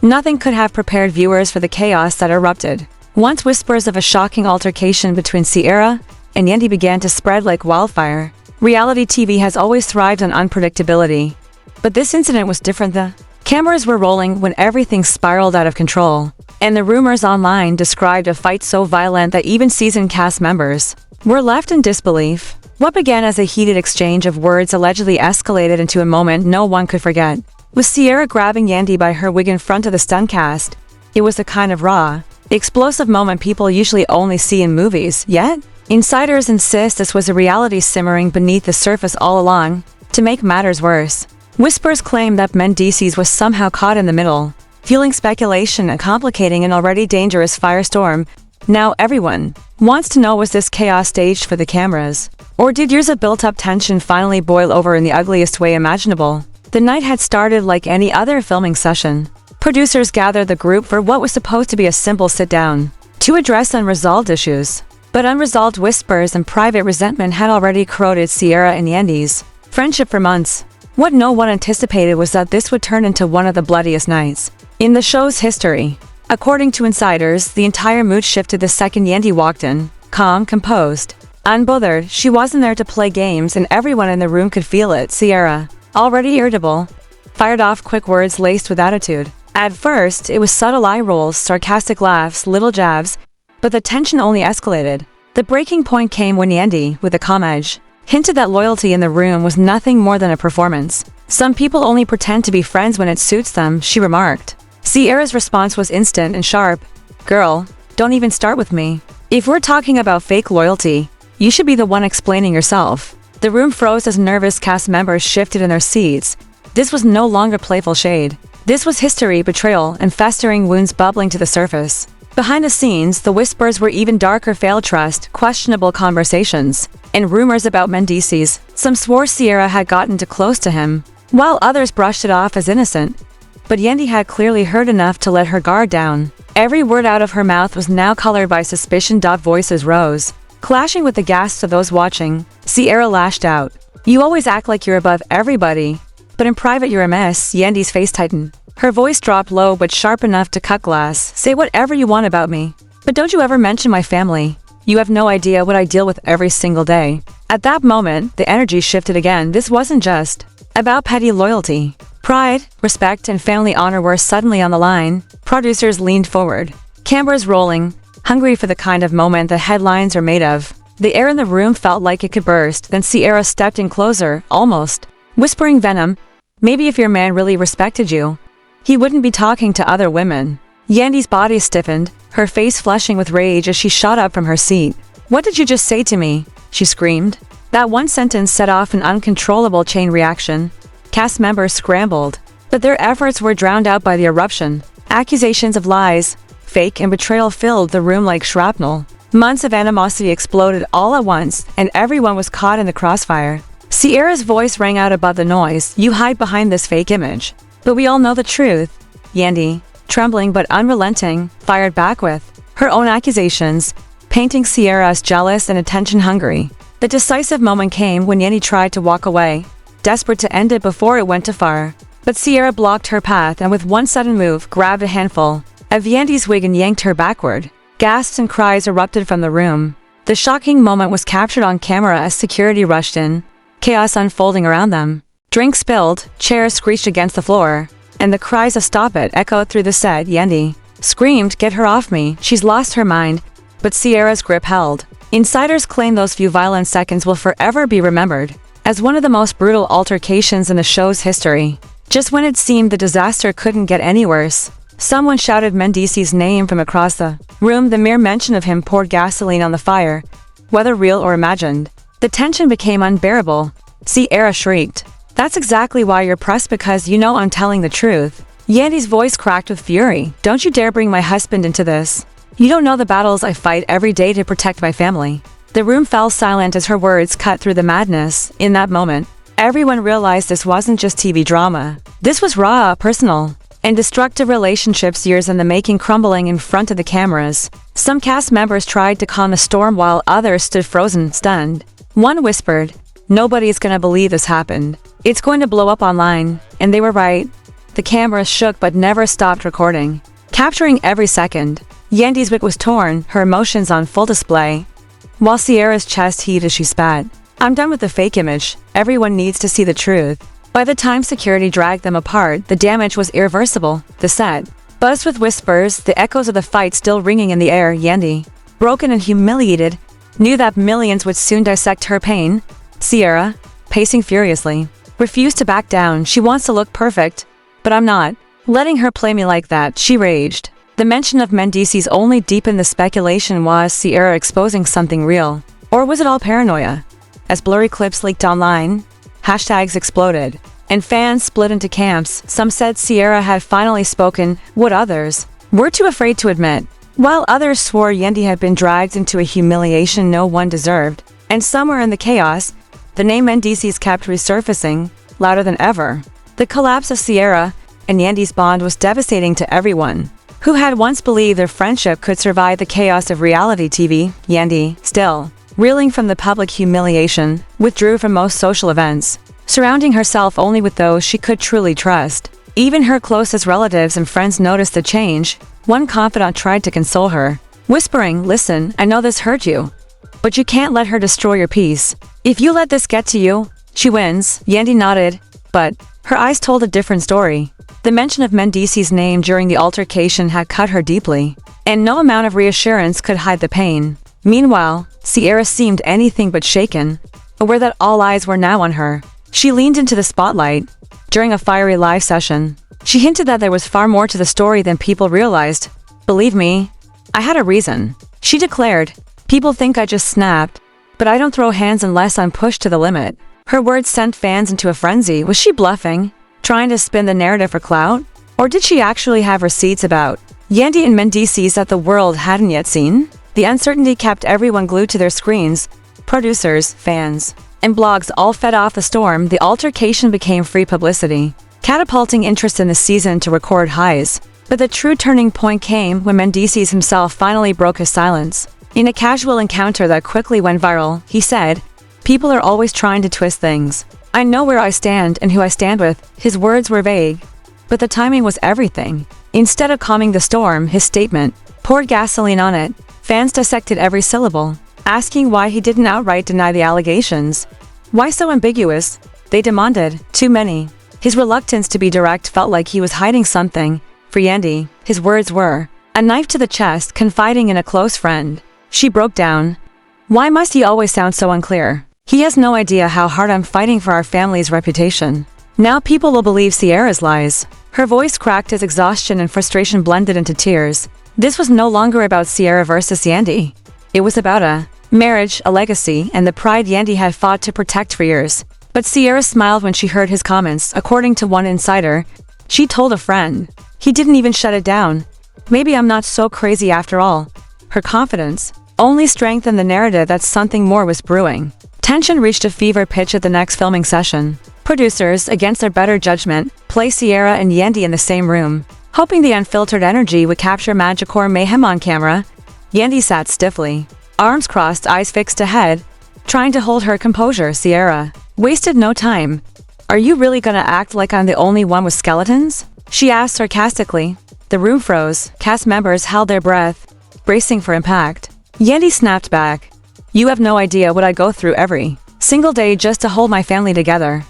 Nothing could have prepared viewers for the chaos that erupted. Once whispers of a shocking altercation between Sierra and Yandy began to spread like wildfire. Reality TV has always thrived on unpredictability. But this incident was different. The cameras were rolling when everything spiraled out of control, and the rumors online described a fight so violent that even seasoned cast members were left in disbelief. What began as a heated exchange of words allegedly escalated into a moment no one could forget. With Sierra grabbing Yandy by her wig in front of the stunt cast, it was the kind of raw, explosive moment people usually only see in movies, yet insiders insist this was a reality simmering beneath the surface all along. To make matters worse, whispers claim that Mendeecees was somehow caught in the middle, fueling speculation and complicating an already dangerous firestorm. Now everyone wants to know, was this chaos staged for the cameras? Or did years of built-up tension finally boil over in the ugliest way imaginable? The night had started like any other filming session. Producers gathered the group for what was supposed to be a simple sit-down to address unresolved issues. But unresolved whispers and private resentment had already corroded Sierra and Yandy's friendship for months. What no one anticipated was that this would turn into one of the bloodiest nights in the show's history. According to insiders, the entire mood shifted the second Yandy walked in, calm, composed, unbothered. She wasn't there to play games, and everyone in the room could feel it. Sierra, already irritable, fired off quick words laced with attitude. At first, it was subtle eye rolls, sarcastic laughs, little jabs, but the tension only escalated. The breaking point came when Yandy, with a calm edge, hinted that loyalty in the room was nothing more than a performance. Some people only pretend to be friends when it suits them, she remarked. Sierra's response was instant and sharp. Girl, don't even start with me. If we're talking about fake loyalty, you should be the one explaining yourself. The room froze as nervous cast members shifted in their seats. This was no longer playful shade. This was history, betrayal, and festering wounds bubbling to the surface. Behind the scenes, the whispers were even darker: failed trust, questionable conversations, and rumors about Mendeecees. Some swore Sierra had gotten too close to him, while others brushed it off as innocent. But Yandy had clearly heard enough to let her guard down. Every word out of her mouth was now colored by suspicion. Voices rose, clashing with the gasps of those watching. Sierra lashed out. You always act like you're above everybody, but in private you're a mess. Yandy's face tightened. Her voice dropped low but sharp enough to cut glass. Say whatever you want about me, but don't you ever mention my family. You have no idea what I deal with every single day. At that moment, the energy shifted again. This wasn't just about petty loyalty. Pride, respect, and family honor were suddenly on the line. Producers leaned forward, cameras rolling, hungry for the kind of moment that headlines are made of. The air in the room felt like it could burst. Then Sierra stepped in closer, almost whispering venom. Maybe if your man really respected you, he wouldn't be talking to other women. Yandy's body stiffened, her face flushing with rage as she shot up from her seat. What did you just say to me? She screamed. That one sentence set off an uncontrollable chain reaction. Cast members scrambled, but their efforts were drowned out by the eruption. Accusations of lies, fake, and betrayal filled the room like shrapnel. Months of animosity exploded all at once, and everyone was caught in the crossfire. Sierra's voice rang out above the noise. You hide behind this fake image, but we all know the truth. Yandy, trembling but unrelenting, fired back with her own accusations, painting Sierra as jealous and attention-hungry. The decisive moment came when Yandy tried to walk away, desperate to end it before it went too far. But Sierra blocked her path and with one sudden move grabbed a handful of Yandy's wig and yanked her backward. Gasps and cries erupted from the room. The shocking moment was captured on camera as security rushed in, chaos unfolding around them. Drinks spilled, chairs screeched against the floor, and the cries of "Stop it" echoed through the set. Yandy screamed, "Get her off me, she's lost her mind," but Sierra's grip held. Insiders claim those few violent seconds will forever be remembered as one of the most brutal altercations in the show's history. Just when it seemed the disaster couldn't get any worse, someone shouted Mendeecees' name from across the room. The mere mention of him poured gasoline on the fire, whether real or imagined. The tension became unbearable. Sierra shrieked. That's exactly why you're pressed, because you know I'm telling the truth. Yandy's voice cracked with fury. Don't you dare bring my husband into this. You don't know the battles I fight every day to protect my family. The room fell silent as her words cut through the madness. In that moment, everyone realized this wasn't just TV drama. This was raw, personal, and destructive relationships years in the making crumbling in front of the cameras. Some cast members tried to calm the storm while others stood frozen, stunned. One whispered, "Nobody's gonna believe this happened. It's going to blow up online," and they were right. The camera shook but never stopped recording, capturing every second. Yandy's wig was torn, her emotions on full display, while Sierra's chest heaved as she spat. "I'm done with the fake image. Everyone needs to see the truth." By the time security dragged them apart, the damage was irreversible. The set buzzed with whispers, the echoes of the fight still ringing in the air. Yandy, broken and humiliated, knew that millions would soon dissect her pain. Sierra, pacing furiously, refused to back down. "She wants to look perfect, but I'm not letting her play me like that," she raged. The mention of Mendeecees only deepened the speculation. Was Sierra exposing something real? Or was it all paranoia? As blurry clips leaked online, hashtags exploded, and fans split into camps. Some said Sierra had finally spoken, what others were too afraid to admit, while others swore Yandy had been dragged into a humiliation no one deserved. And somewhere in the chaos, the name Mendeecees kept resurfacing, louder than ever. The collapse of Sierra and Yandy's bond was devastating to everyone who had once believed their friendship could survive the chaos of reality TV. Yandy, still reeling from the public humiliation, withdrew from most social events, surrounding herself only with those she could truly trust. Even her closest relatives and friends noticed the change. One confidant tried to console her, whispering, "Listen, I know this hurt you, but you can't let her destroy your peace. If you let this get to you, she wins." Yandy nodded, but her eyes told a different story. The mention of Mendeecees' name during the altercation had cut her deeply, and no amount of reassurance could hide the pain. Meanwhile, Sierra seemed anything but shaken, aware that all eyes were now on her. She leaned into the spotlight. During a fiery live session, she hinted that there was far more to the story than people realized. "Believe me, I had a reason," she declared. "People think I just snapped, but I don't throw hands unless I'm pushed to the limit." Her words sent fans into a frenzy. Was she bluffing, trying to spin the narrative for clout? Or did she actually have receipts about Yandy and Mendeecees that the world hadn't yet seen? The uncertainty kept everyone glued to their screens. Producers, fans, and blogs all fed off the storm. The altercation became free publicity, catapulting interest in the season to record highs. But the true turning point came when Mendeecees himself finally broke his silence. In a casual encounter that quickly went viral, he said, "People are always trying to twist things. I know where I stand and who I stand with." His words were vague, but the timing was everything. Instead of calming the storm, his statement poured gasoline on it. Fans dissected every syllable, asking why he didn't outright deny the allegations. Why so ambiguous? They demanded. Too many. His reluctance to be direct felt like he was hiding something. For Yandy, his words were a knife to the chest, confiding in a close friend. She broke down. "Why must he always sound so unclear? He has no idea how hard I'm fighting for our family's reputation. Now people will believe Sierra's lies." Her voice cracked as exhaustion and frustration blended into tears. This was no longer about Sierra versus Yandy. It was about a marriage, a legacy, and the pride Yandy had fought to protect for years. But Sierra smiled when she heard his comments. According to one insider, she told a friend, "He didn't even shut it down. Maybe I'm not so crazy after all." Her confidence only strengthened the narrative that something more was brewing. Tension reached a fever pitch at the next filming session. Producers, against their better judgment, placed Sierra and Yandy in the same room, hoping the unfiltered energy would capture magic or mayhem on camera. Yandy sat stiffly, arms crossed, eyes fixed ahead, trying to hold her composure. Sierra wasted no time. "Are you really gonna act like I'm the only one with skeletons?" she asked sarcastically. The room froze. Cast members held their breath, bracing for impact. Yandy snapped back. "You have no idea what I go through every single day just to hold my family together.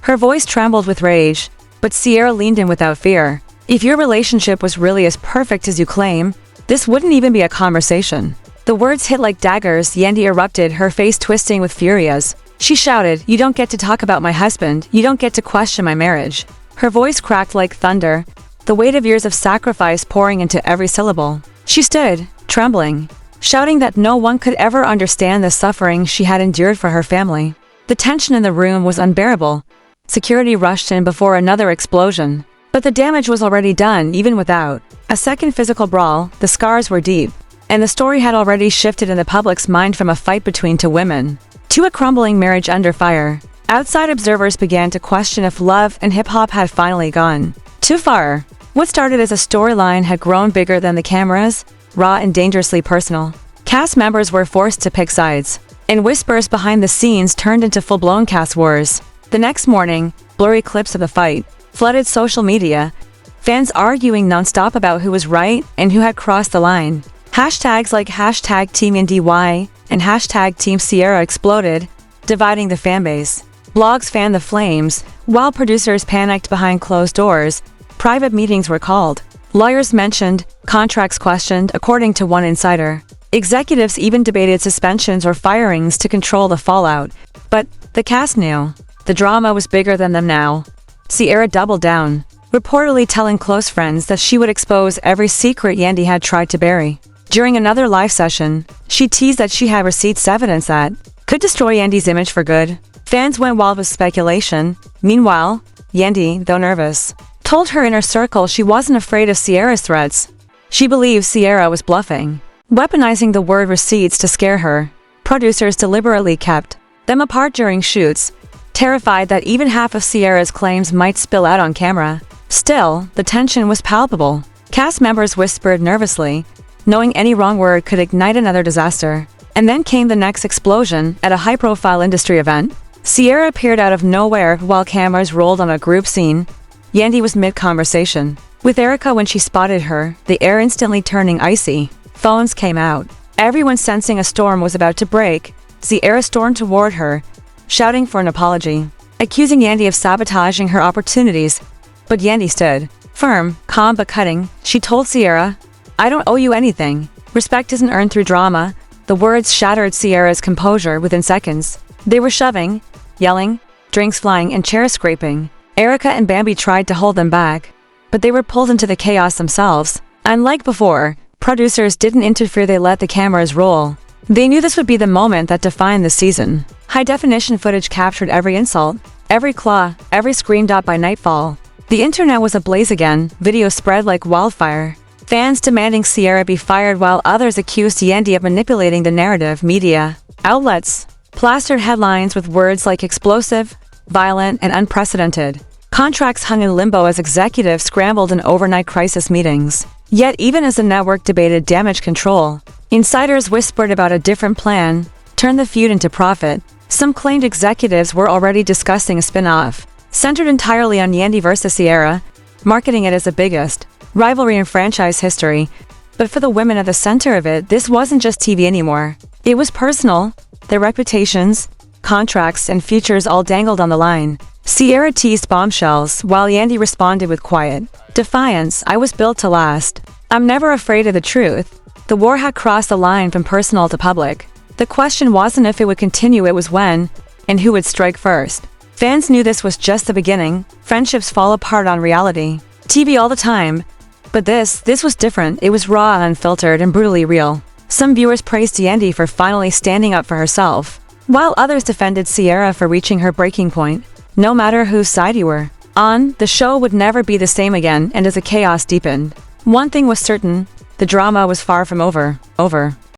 Her voice trembled with rage, but Sierra leaned in without fear. "If your relationship was really as perfect as you claim, this wouldn't even be a conversation." The words hit like daggers. Yandy erupted, her face twisting with fury as she shouted, "You don't get to talk about my husband. You don't get to question my marriage." Her voice cracked like thunder, the weight of years of sacrifice pouring into every syllable. She stood, trembling, shouting that no one could ever understand the suffering she had endured for her family. The tension in the room was unbearable. Security rushed in before another explosion. But the damage was already done, even without a second physical brawl. The scars were deep, and the story had already shifted in the public's mind from a fight between two women to a crumbling marriage under fire. Outside observers began to question if love and hip-hop had finally gone too far. What started as a storyline had grown bigger than the cameras, raw and dangerously personal. Cast members were forced to pick sides, and whispers behind the scenes turned into full-blown cast wars. The next morning, blurry clips of the fight flooded social media, fans arguing nonstop about who was right and who had crossed the line. Hashtags like hashtag Team Yandy and hashtag Team Sierra exploded, dividing the fanbase. Blogs fanned the flames, while producers panicked behind closed doors. Private meetings were called. Lawyers mentioned, contracts questioned, according to one insider. Executives even debated suspensions or firings to control the fallout. But the cast knew. The drama was bigger than them now. Sierra doubled down, reportedly telling close friends that she would expose every secret Yandy had tried to bury. During another live session, she teased that she had receipts evidence that could destroy Yandy's image for good. Fans went wild with speculation. Meanwhile, Yandy, though nervous, told her inner circle she wasn't afraid of Sierra's threats. She believed Sierra was bluffing, weaponizing the word receipts to scare her. Producers deliberately kept them apart during shoots, terrified that even half of Sierra's claims might spill out on camera. Still, the tension was palpable. Cast members whispered nervously, knowing any wrong word could ignite another disaster. And then came the next explosion at a high-profile industry event. Sierra appeared out of nowhere while cameras rolled on a group scene. Yandy was mid-conversation with Erica when she spotted her, the air instantly turning icy. Phones came out. Everyone sensing a storm was about to break. Sierra stormed toward her, shouting for an apology, accusing Yandy of sabotaging her opportunities. But Yandy stood firm, calm but cutting. She told Sierra, "I don't owe you anything. Respect isn't earned through drama." The words shattered Sierra's composure within seconds. They were shoving, yelling, drinks flying and chairs scraping. Erica and Bambi tried to hold them back, but they were pulled into the chaos themselves. Unlike before, producers didn't interfere, they let the cameras roll. They knew this would be the moment that defined the season. High-definition footage captured every insult, every claw, every screamed out by nightfall. The internet was ablaze again, video spread like wildfire. Fans demanding Sierra be fired while others accused Yandy of manipulating the narrative. Media outlets plastered headlines with words like explosive, violent, and unprecedented. Contracts hung in limbo as executives scrambled in overnight crisis meetings. Yet even as the network debated damage control, insiders whispered about a different plan, turn the feud into profit. Some claimed executives were already discussing a spin-off, centered entirely on Yandy versus Sierra, marketing it as the biggest rivalry in franchise history. But for the women at the center of it, this wasn't just TV anymore. It was personal. Their reputations, contracts, and futures all dangled on the line. Sierra teased bombshells, while Yandy responded with quiet defiance. "I was built to last. I'm never afraid of the truth." The war had crossed the line from personal to public. The question wasn't if it would continue, it was when, and who would strike first. Fans knew this was just the beginning. Friendships fall apart on reality TV all the time. But this was different. It was raw, unfiltered, and brutally real. Some viewers praised Yandy for finally standing up for herself, while others defended Sierra for reaching her breaking point. No matter whose side you were on, the show would never be the same again, and as the chaos deepened, one thing was certain: the drama was far from over.